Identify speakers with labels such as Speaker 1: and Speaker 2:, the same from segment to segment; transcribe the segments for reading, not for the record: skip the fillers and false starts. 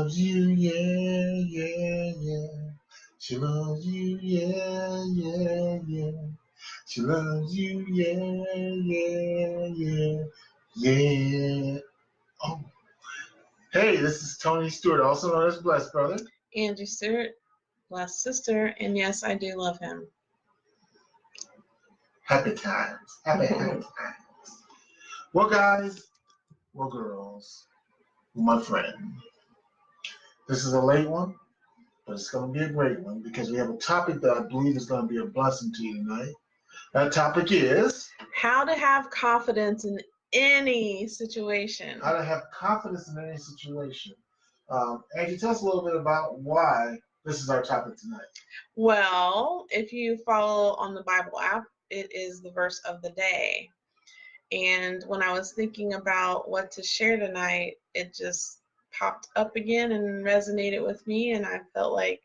Speaker 1: loves you, yeah, yeah, yeah. She loves you, yeah, yeah, yeah. She loves you, yeah, yeah, yeah, yeah. Oh, hey, this is Tony Stewart, also known as Blessed Brother.
Speaker 2: Angie Stewart, Blessed Sister, and yes, I do love him.
Speaker 1: Happy times. Happy times. Well, guys, well, girls, my friend, this is a late one, but it's going to be a great one because we have a topic that I believe is going to be a blessing to you tonight. That topic is
Speaker 2: how to have confidence in any situation.
Speaker 1: How to have confidence in any situation. Angie, tell us a little bit about why this is our topic tonight.
Speaker 2: Well, if you follow on the Bible app, it is the verse of the day. And when I was thinking about what to share tonight, it just popped up again and resonated with me, and I felt like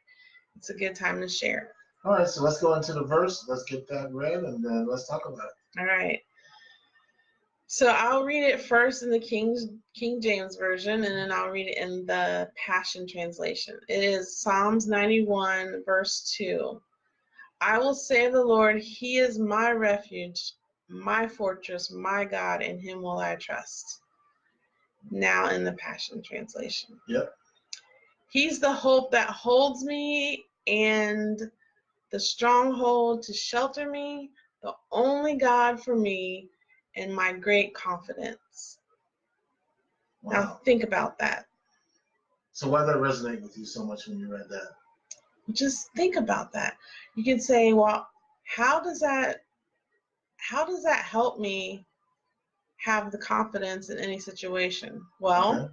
Speaker 2: it's a good time to share.
Speaker 1: All right, so let's go into the verse. Let's get that read, and then let's talk about it.
Speaker 2: All right. So I'll read it first in the King James Version, and then I'll read it in the Passion Translation. It is Psalms 91, verse 2. I will say of the Lord, He is my refuge, my fortress, my God, in Him will I trust. Now in the Passion Translation.
Speaker 1: Yep.
Speaker 2: He's the hope that holds me and the stronghold to shelter me, the only God for me, and my great confidence.
Speaker 1: Wow.
Speaker 2: Now think about that.
Speaker 1: So why did that resonate with you so much when you read that?
Speaker 2: Just think about that. You can say, well, how does that help me have the confidence in any situation? Well,
Speaker 1: okay.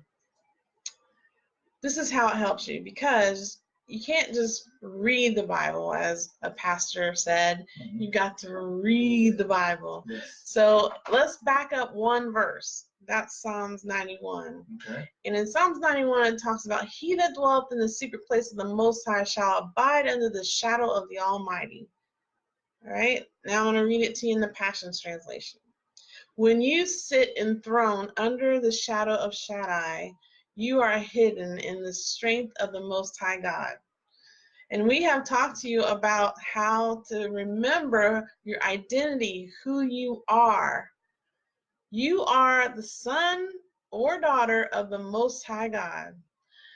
Speaker 2: This is how it helps you, because you can't just read the Bible, as a pastor said. Mm-hmm. You've got to read the Bible.
Speaker 1: Yes.
Speaker 2: So let's back up one verse. That's Psalms 91.
Speaker 1: Okay.
Speaker 2: And in Psalms 91, it talks about, he that dwelleth in the secret place of the Most High shall abide under the shadow of the Almighty. All right? Now I'm going to read it to you in the Passion Translation. When you sit enthroned under the shadow of Shaddai, you are hidden in the strength of the Most High God. And we have talked to you about how to remember your identity, who you are. You are the son or daughter of the Most High God.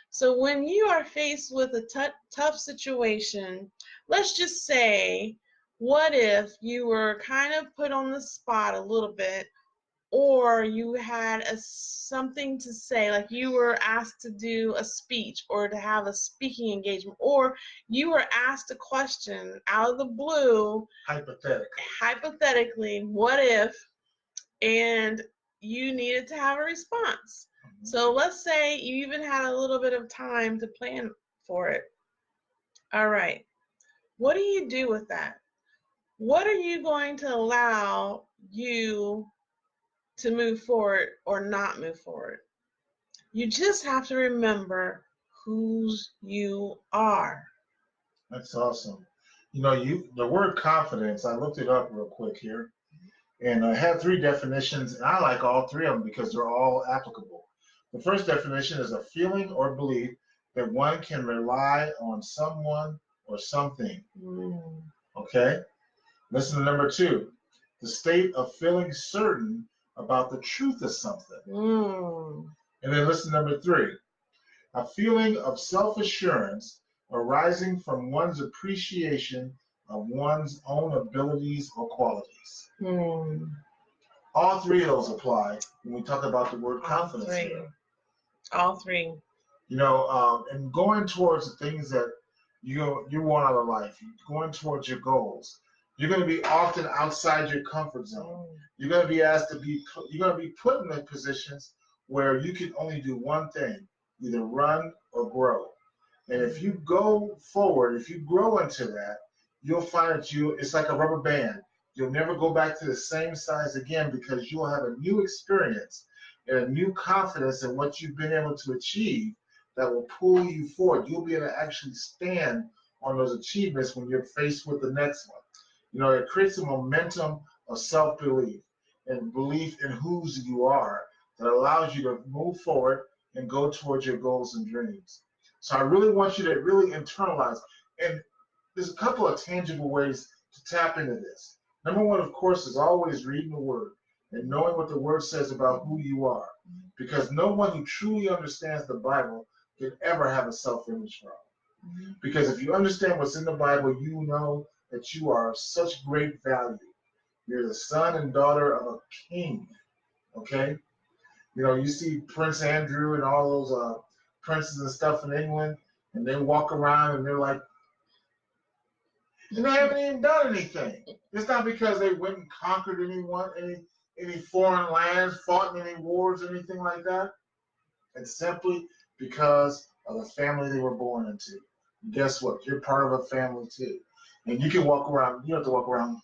Speaker 2: So when you are faced with a tough situation, let's just say, what if you were kind of put on the spot a little bit, or you had something to say, like you were asked to do a speech or to have a speaking engagement, or you were asked a question out of the blue, hypothetically, what if, and you needed to have a response. Mm-hmm. So let's say you even had a little bit of time to plan for it. All right. What do you do with that? What are you going to allow you to move forward or not move forward? You just have to remember whose you are.
Speaker 1: That's awesome. You know, the word confidence, I looked it up real quick here, and I have 3 definitions, and I like all 3 of them because they're all applicable. The first definition is a feeling or belief that one can rely on someone or something. Okay? Listen to number 2. The state of feeling certain about the truth of something. And then listen to number 3. A feeling of self-assurance arising from one's appreciation of one's own abilities or qualities. All 3 of those apply when we talk about the word confidence here.
Speaker 2: All 3.
Speaker 1: You know, and going towards the things that you want out of life, going towards your goals. You're going to be often outside your comfort zone. You're going to be you're going to be put in the positions where you can only do one thing, either run or grow. And if you go forward, if you grow into that, you'll find that it's like a rubber band. You'll never go back to the same size again because you'll have a new experience and a new confidence in what you've been able to achieve that will pull you forward. You'll be able to actually stand on those achievements when you're faced with the next one. You know, it creates a momentum of self-belief and belief in whose you are that allows you to move forward and go towards your goals and dreams. So I really want you to really internalize. And there's a couple of tangible ways to tap into this. Number one, of course, is always reading the Word and knowing what the Word says about who you are. Because no one who truly understands the Bible can ever have a self-image problem. Because if you understand what's in the Bible, you know that you are of such great value. You're the son and daughter of a king, okay? You know, you see Prince Andrew and all those princes and stuff in England, and they walk around and they're like, and they haven't even done anything. It's not because they went and conquered anyone, any foreign lands, fought in any wars, anything like that. It's simply because of the family they were born into. And guess what? You're part of a family too. And you can walk around, you don't have to walk around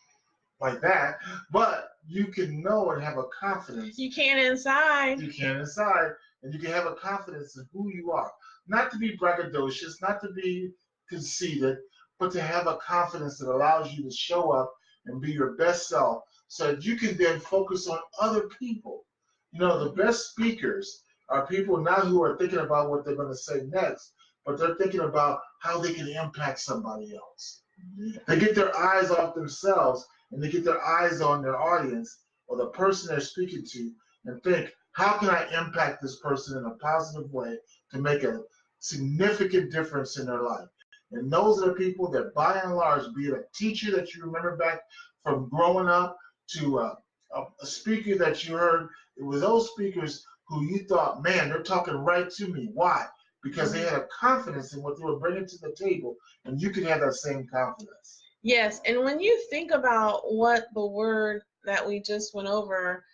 Speaker 1: like that, but you can know and have a confidence.
Speaker 2: You can inside.
Speaker 1: You can inside, and you can have a confidence in who you are. Not to be braggadocious, not to be conceited, but to have a confidence that allows you to show up and be your best self so that you can then focus on other people. You know, the best speakers are people not who are thinking about what they're going to say next, but they're thinking about how they can impact somebody else. They get their eyes off themselves and they get their eyes on their audience or the person they're speaking to and think, how can I impact this person in a positive way to make a significant difference in their life? And those are the people that, by and large, be it a teacher that you remember back from growing up to a speaker that you heard, it was those speakers who you thought, man, they're talking right to me. Why? Because they had a confidence in what they were bringing to the table, and you can have that same confidence.
Speaker 2: Yes, and when you think about what the word that we just went over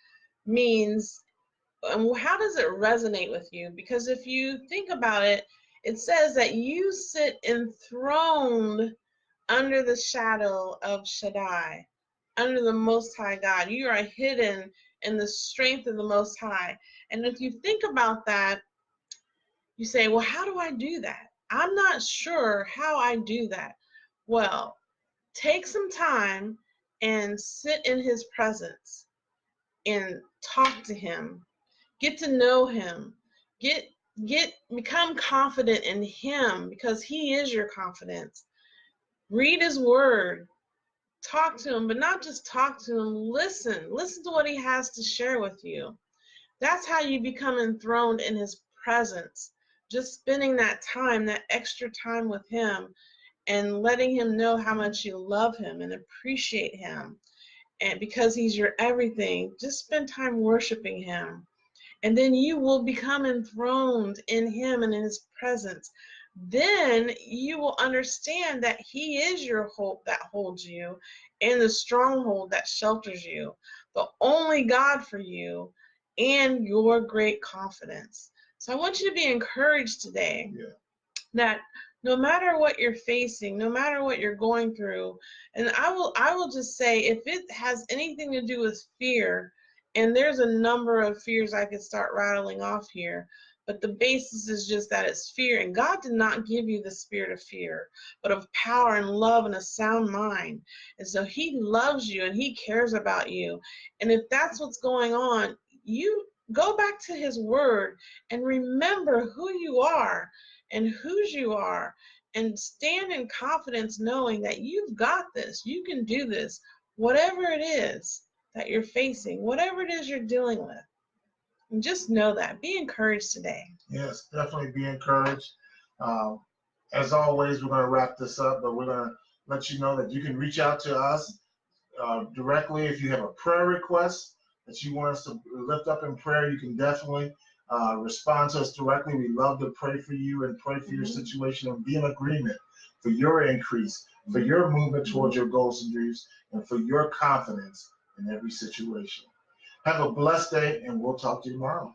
Speaker 2: means, how does it resonate with you? Because if you think about it, it says that you sit enthroned under the shadow of Shaddai, under the Most High God. You are hidden in the strength of the Most High. And if you think about that, you say, well, how do I do that? I'm not sure how I do that. Well, take some time and sit in his presence and talk to him. Get to know him. Become confident in him because he is your confidence. Read his word. Talk to him, but not just talk to him. Listen to what he has to share with you. That's how you become enthroned in his presence. Just spending that time, that extra time with him and letting him know how much you love him and appreciate him. And because he's your everything, just spend time worshiping him. And then you will become enthroned in him and in his presence. Then you will understand that he is your hope that holds you and the stronghold that shelters you, the only God for you, and your great confidence. So I want you to be encouraged today that no matter what you're facing, no matter what you're going through, and I will just say, if it has anything to do with fear, and there's a number of fears I could start rattling off here, but the basis is just that it's fear. And God did not give you the spirit of fear, but of power and love and a sound mind. And so he loves you and he cares about you. And if that's what's going on, you go back to his word and remember who you are and whose you are, and stand in confidence knowing that you've got this. You can do this, whatever it is that you're facing, whatever it is you're dealing with. And just know that. Be encouraged today.
Speaker 1: Yes, definitely be encouraged. As always, we're going to wrap this up, but we're going to let you know that you can reach out to us directly. If you have a prayer request that you want us to lift up in prayer, you can definitely respond to us directly. We love to pray for you and pray for your situation and be in agreement for your increase, for your movement towards your goals and dreams, and for your confidence in every situation. Have a blessed day, and we'll talk to you tomorrow.